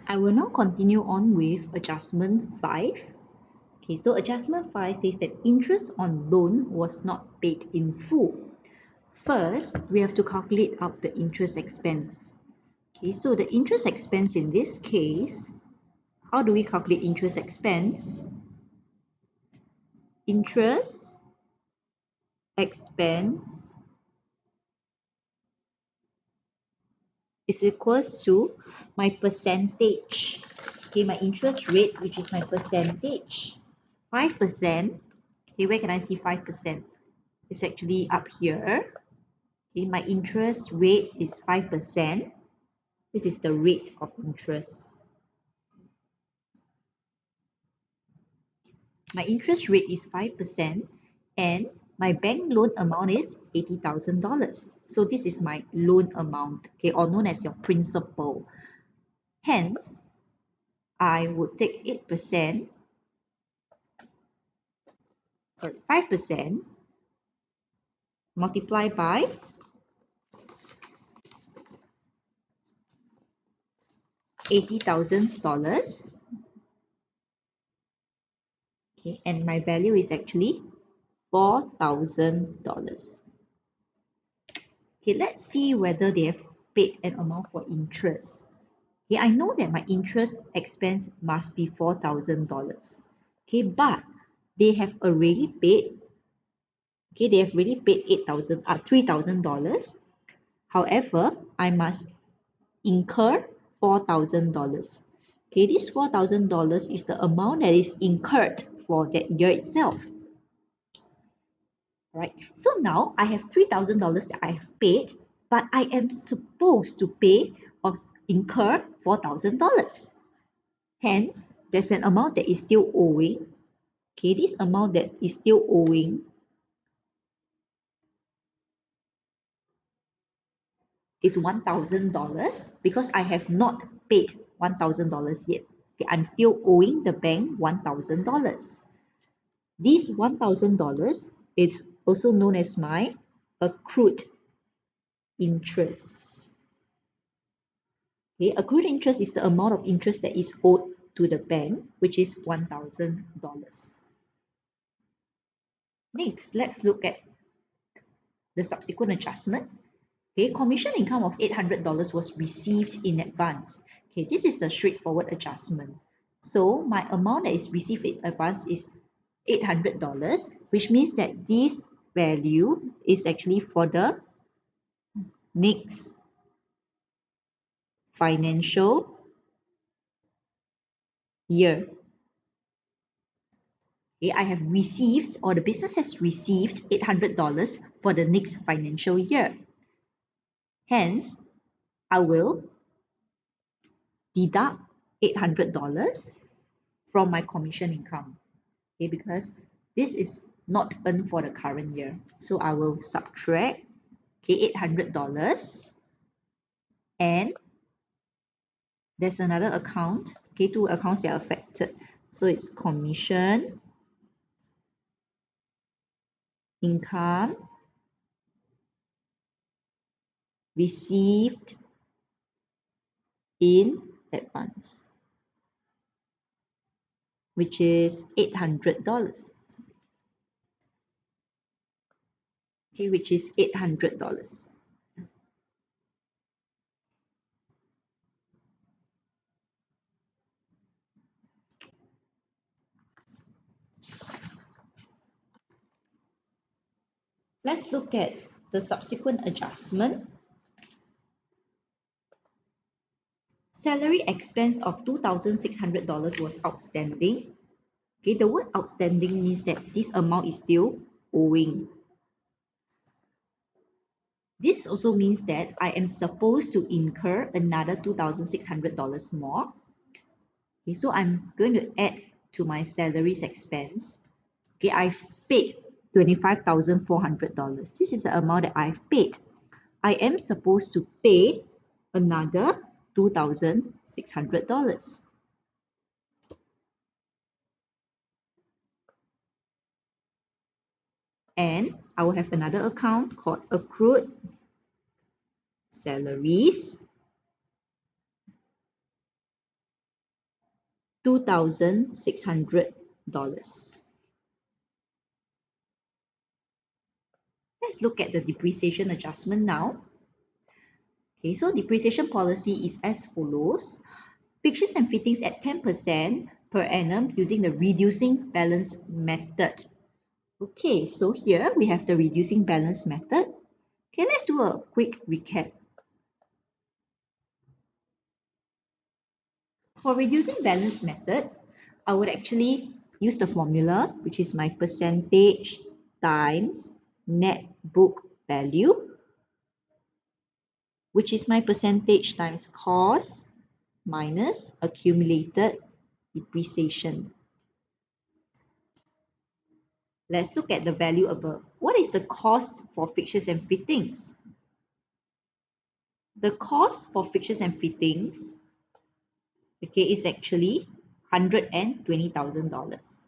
I will now continue on with adjustment 5. Okay, so adjustment 5 says that interest on loan was not paid in full. First, we have to calculate out the interest expense. Okay, so the interest expense in this case, how do we calculate interest expense? Interest expense is equals to my percentage. Okay, my interest rate, which is my percentage. 5%. Okay, where can I see 5%? It's actually up here. Okay, my interest rate is 5%. This is the rate of interest. My interest rate is 5% and my bank loan amount is $80,000. So this is my loan amount, okay, or known as your principal. Hence, I would take 8%, sorry, 5% multiplied by $80,000. Okay, and my value is actually $4,000. Okay, let's see whether they have paid an amount for interest. Okay, I know that my interest expense must be $4,000. Okay, but they have already paid. Okay, they have already paid $3,000. However, I must incur $4,000. Okay, this $4,000 is the amount that is incurred for that year itself. Right. So now I have $3,000 that I have paid, but I am supposed to pay or incur $4,000. Hence, there's an amount that is still owing. Okay, this amount that is still owing is $1,000 because I have not paid $1,000 yet. Okay, I'm still owing the bank $1,000. This $1,000 is also known as my accrued interest. Okay, accrued interest is the amount of interest that is owed to the bank, which is $1,000. Next, let's look at the subsequent adjustment. Okay, commission income of $800 was received in advance. Okay, this is a straightforward adjustment. So my amount that is received in advance is $800, which means that this value is actually for the next financial year. Okay, I have received, or the business has received $800 for the next financial year. Hence, I will deduct $800 from my commission income. Okay, because this is not earned for the current year. So I will subtract $800 and there's another account, okay, two accounts that are affected. So it's commission income received in advance, which is $800. Okay, which is $800. Let's look at the subsequent adjustment. Salary expense of $2,600 was outstanding. Okay, the word outstanding means that this amount is still owing. This also means that I am supposed to incur another $2,600 more. Okay, so I'm going to add to my salaries expense. Okay, I've paid $25,400. This is the amount that I've paid. I am supposed to pay another $2,600. And I will have another account called accrued salaries $2,600. Let's look at the depreciation adjustment now. Okay, so depreciation policy is as follows. Fixtures and fittings at 10% per annum using the reducing balance method. Okay, so here we have the reducing balance method. Okay, let's do a quick recap. For reducing balance method, I would actually use the formula, which is my percentage times net book value, which is my percentage times cost minus accumulated depreciation. Let's look at the value above. What is the cost for fixtures and fittings? The cost for fixtures and fittings, okay, is actually $120,000.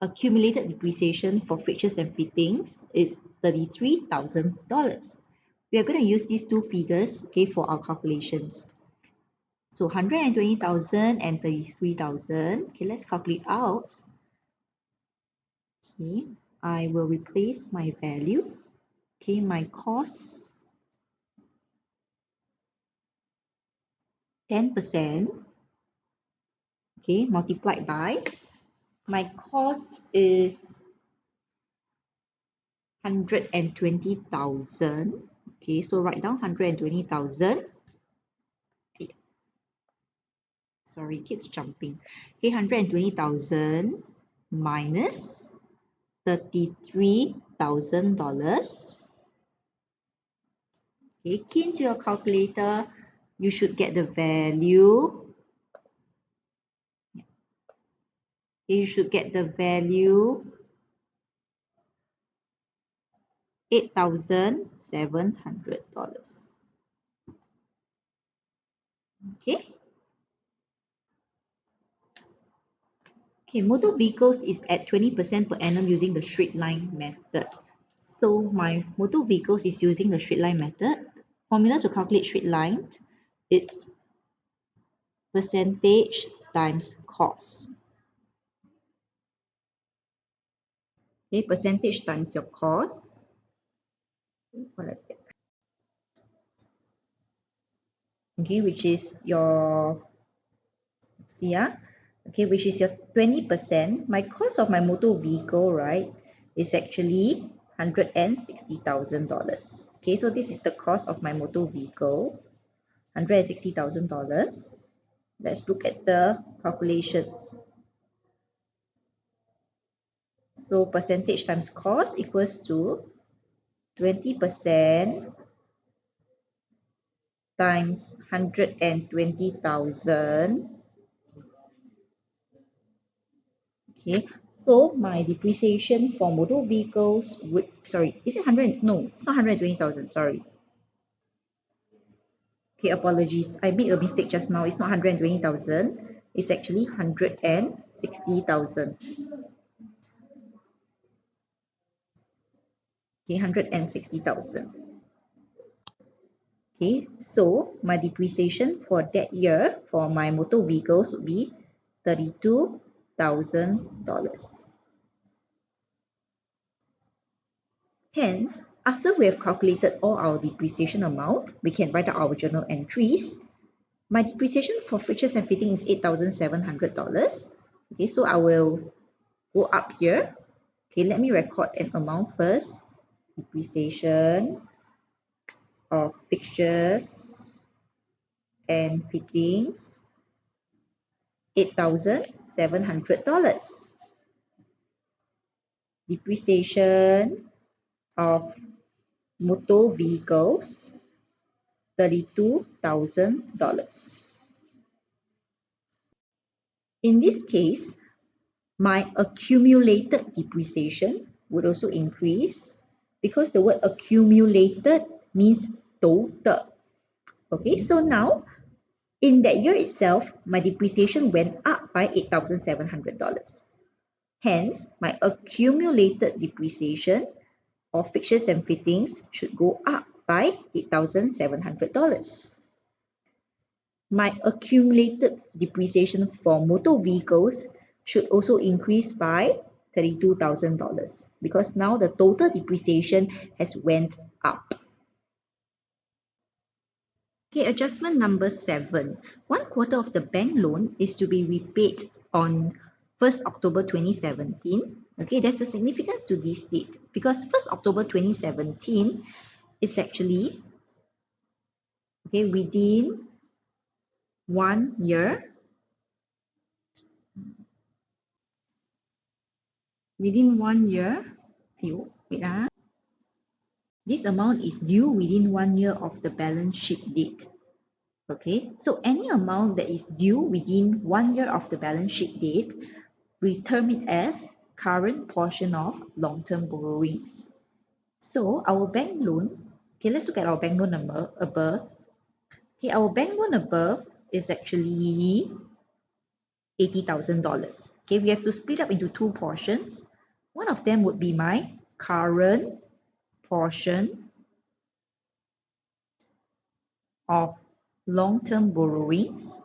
Accumulated depreciation for fixtures and fittings is $33,000. We are going to use these two figures, okay, for our calculations. So 120,000 and 33,000. Okay, let's calculate out. Okay, I will replace my value. Okay, my cost 10%. Okay, multiplied by my cost is 120,000. Okay, so write down 120,000. Sorry, it keeps jumping. Okay, 120,000 minus $33,000. Okay, key into your calculator, you should get the value. You should get the value $8,700. Okay. Okay, motor vehicles is at 20% per annum using the straight line method. So my motor vehicles is using the straight line method. Formula to calculate straight line, it's percentage times cost. Okay, percentage times your cost. Okay, which is your, okay, which is your 20%. My cost of my motor vehicle, right, is actually $160,000. Okay, so this is the cost of my motor vehicle, $160,000. Let's look at the calculations. So percentage times cost equals to 20% times 120,000. Okay, so my depreciation for motor vehicles would, sorry, is it 100? No, it's not 120,000, sorry. Okay, apologies. I made a mistake just now. It's not 120,000. It's actually 160,000. Okay, 160,000. Okay, so my depreciation for that year for my motor vehicles would be $32,000. Hence, after we have calculated all our depreciation amount, we can write out our journal entries. My depreciation for fixtures and fittings is $8,700. Okay, so I will go up here. Okay, let me record an amount first. Depreciation of fixtures and fittings, $8,700. Depreciation of motor vehicles, $32,000. In this case, my accumulated depreciation would also increase because the word accumulated means total. Okay, so now in that year itself, my depreciation went up by $8,700. Hence, my accumulated depreciation of fixtures and fittings should go up by $8,700. my accumulated depreciation for motor vehicles should also increase by $32,000 because now the total depreciation has went up. Okay, adjustment number 7. 1/4 of the bank loan is to be repaid on 1st October 2017. Okay, there's a significance to this date because 1st October 2017 is actually okay one year within 1 year. Wait, this amount is due within 1 year of the balance sheet date. Okay, so any amount that is due within 1 year of the balance sheet date, we term it as current portion of long-term borrowings. So our bank loan, okay, let's look at our bank loan number above. Okay, our bank loan above is actually $80,000. Okay, we have to split up into two portions. One of them would be my current portion of long-term borrowings.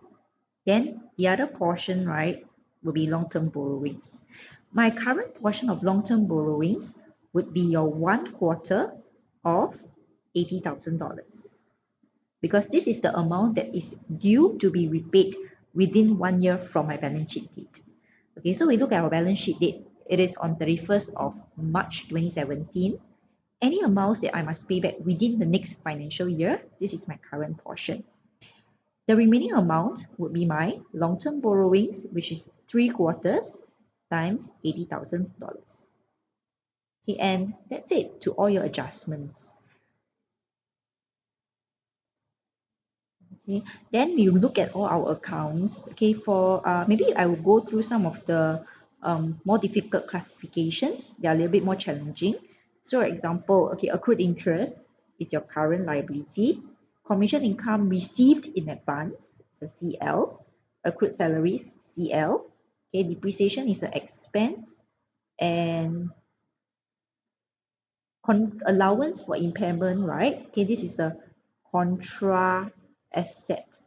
Then the other portion, right, will be long-term borrowings. My current portion of long-term borrowings would be your 1/4 of $80,000 because this is the amount that is due to be repaid within 1 year from my balance sheet date. Okay, so we look at our balance sheet date. It is on 31st of March 2017. Any amounts that I must pay back within the next financial year, this is my current portion. The remaining amount would be my long-term borrowings, which is 3/4 times $80,000. Okay, and that's it to all your adjustments. Okay, then we look at all our accounts. Okay, for maybe I will go through some of the more difficult classifications. They are a little bit more challenging. So, for example, okay, accrued interest is your current liability. Commission income received in advance, it's a CL. Accrued salaries, CL. Okay, depreciation is an expense, and allowance for impairment, right? Okay, this is a contra asset.